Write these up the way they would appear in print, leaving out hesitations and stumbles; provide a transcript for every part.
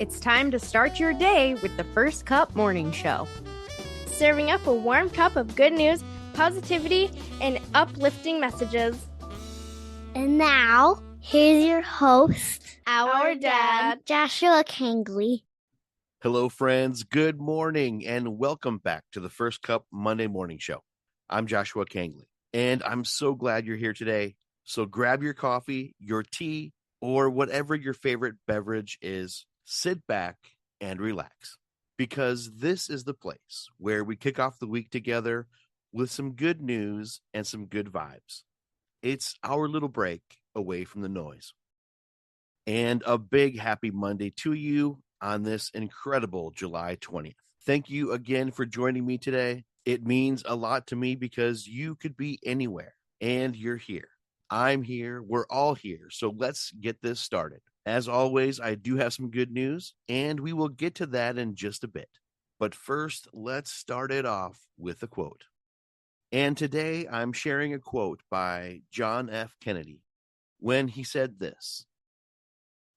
It's time to start your day with the First Cup Morning Show. Serving up a warm cup of good news, positivity, and uplifting messages. And now, here's your host, Our dad, Joshua Kangley. Hello, friends. Good morning, and welcome back to the First Cup Monday Morning Show. I'm Joshua Kangley, and I'm so glad you're here today. So grab your coffee, your tea, or whatever your favorite beverage is. Sit back and relax, because this is the place where we kick off the week together with some good news and some good vibes. It's our little break away from the noise. And a big happy Monday to you on this incredible July 20th. Thank you again for joining me today. It means a lot to me because you could be anywhere and you're here. I'm here. We're all here. So let's get this started. As always, I do have some good news, and we will get to that in just a bit. But first, let's start it off with a quote. And today I'm sharing a quote by John F. Kennedy when he said this: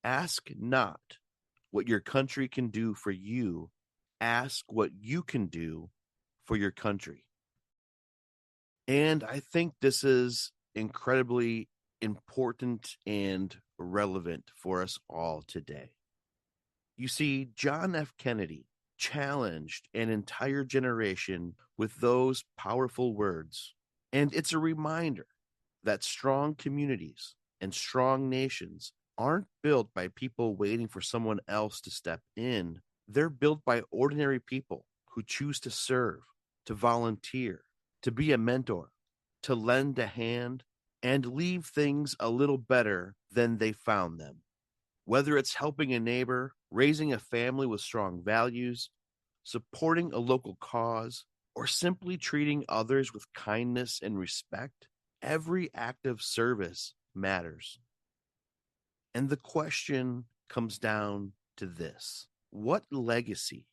"Ask not what your country can do for you, ask what you can do for your country." And I think this is incredibly important and relevant for us all today. You see, John F. Kennedy challenged an entire generation with those powerful words. And it's a reminder that strong communities and strong nations aren't built by people waiting for someone else to step in. They're built by ordinary people who choose to serve, to volunteer, to be a mentor, to lend a hand, and leave things a little better than they found them. Whether it's helping a neighbor, raising a family with strong values, supporting a local cause, or simply treating others with kindness and respect, every act of service matters. And the question comes down to this: what legacy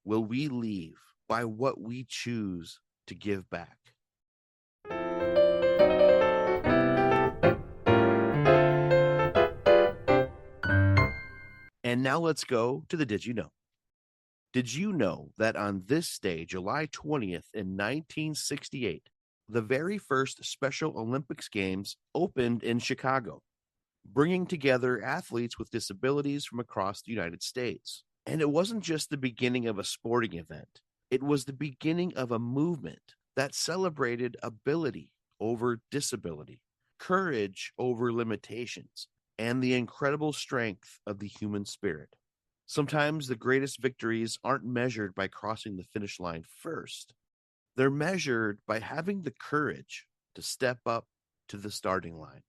will we leave by what we choose to give back? And now let's go to the Did You Know? Did you know that on this day, July 20th in 1968, the very first Special Olympics Games opened in Chicago, bringing together athletes with disabilities from across the United States? And it wasn't just the beginning of a sporting event. It was the beginning of a movement that celebrated ability over disability, courage over limitations, and the incredible strength of the human spirit. Sometimes the greatest victories aren't measured by crossing the finish line first. They're measured by having the courage to step up to the starting line.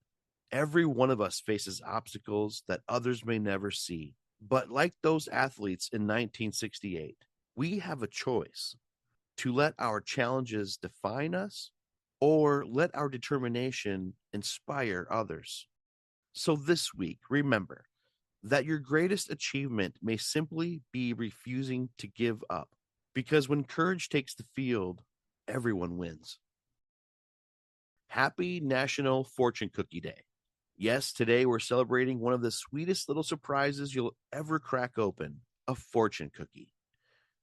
Every one of us faces obstacles that others may never see. But like those athletes in 1968, we have a choice to let our challenges define us or let our determination inspire others. So this week, remember that your greatest achievement may simply be refusing to give up, because when courage takes the field, everyone wins. Happy National Fortune Cookie Day. Yes, today we're celebrating one of the sweetest little surprises you'll ever crack open, a fortune cookie.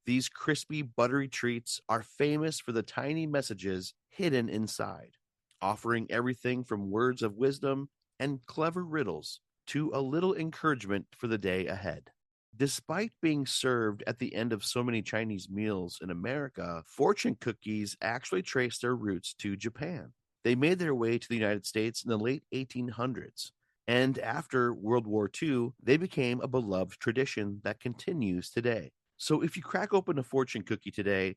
These crispy, buttery treats are famous for the tiny messages hidden inside, offering everything from words of wisdom and clever riddles to a little encouragement for the day ahead. Despite being served at the end of so many Chinese meals in America, fortune cookies actually trace their roots to Japan. They made their way to the United States in the late 1800s, and after World War II, they became a beloved tradition that continues today. So if you crack open a fortune cookie today,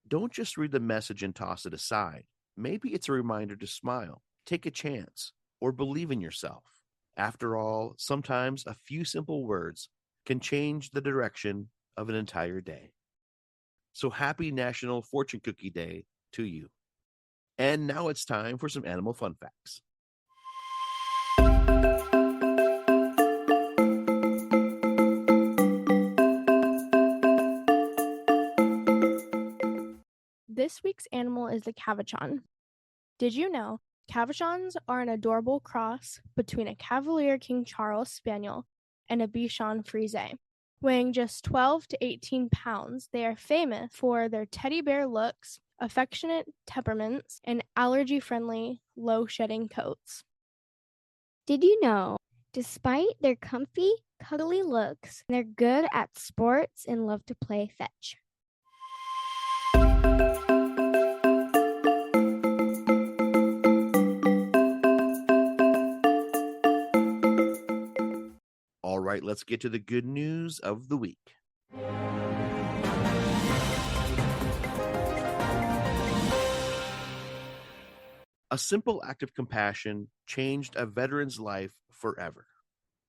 don't just read the message and toss it aside. Maybe it's a reminder to smile, take a chance, or believe in yourself. After all, sometimes a few simple words can change the direction of an entire day. So happy National Fortune Cookie Day to you. And now it's time for some animal fun facts. This week's animal is the cavachon. Did you know cavachons are an adorable cross between a Cavalier King Charles Spaniel and a Bichon Frise? Weighing just 12 to 18 pounds, they are famous for their teddy bear looks, affectionate temperaments, and allergy friendly, low shedding coats. Did you know, despite their comfy, cuddly looks, they're good at sports and love to play fetch? All right, let's get to the good news of the week. A simple act of compassion changed a veteran's life forever.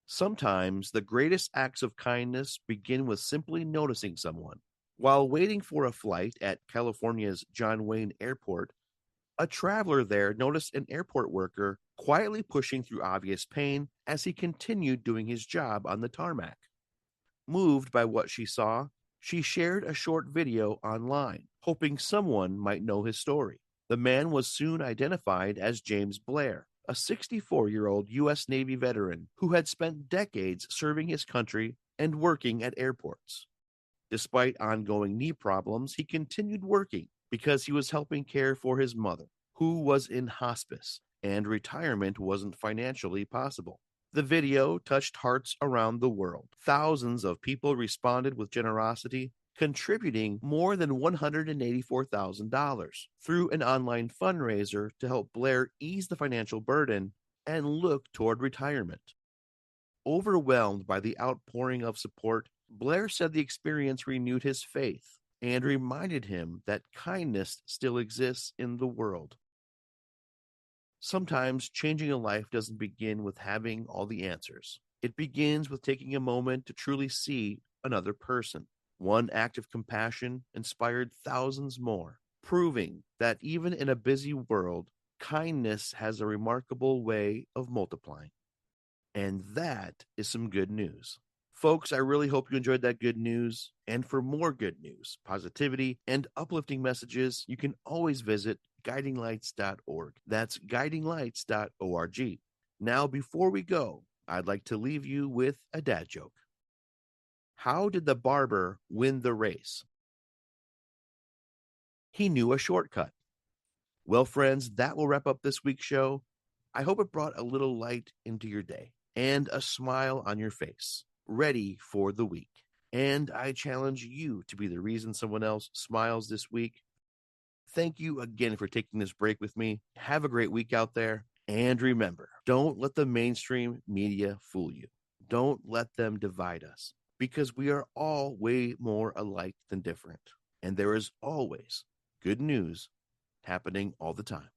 Sometimes the greatest acts of kindness begin with simply noticing someone. While waiting for a flight at California's John Wayne Airport, a traveler there noticed an airport worker quietly pushing through obvious pain as he continued doing his job on the tarmac. Moved by what she saw, she shared a short video online, hoping someone might know his story. The man was soon identified as James Blair, a 64-year-old U.S. Navy veteran who had spent decades serving his country and working at airports. Despite ongoing knee problems, he continued working because he was helping care for his mother, who was in hospice, and retirement wasn't financially possible. The video touched hearts around the world. Thousands of people responded with generosity, contributing more than $184,000 through an online fundraiser to help Blair ease the financial burden and look toward retirement. Overwhelmed by the outpouring of support, Blair said the experience renewed his faith and reminded him that kindness still exists in the world. Sometimes changing a life doesn't begin with having all the answers. It begins with taking a moment to truly see another person. One act of compassion inspired thousands more, proving that even in a busy world, kindness has a remarkable way of multiplying. And that is some good news. Folks, I really hope you enjoyed that good news. And for more good news, positivity, and uplifting messages, you can always visit guidinglights.org. That's guidinglights.org. Now, before we go, I'd like to leave you with a dad joke. How did the barber win the race? He knew a shortcut. Well, friends, that will wrap up this week's show. I hope it brought a little light into your day and a smile on your face, ready for the week. And I challenge you to be the reason someone else smiles this week. Thank you again for taking this break with me. Have a great week out there. And remember, don't let the mainstream media fool you. Don't let them divide us, because we are all way more alike than different. And there is always good news happening all the time.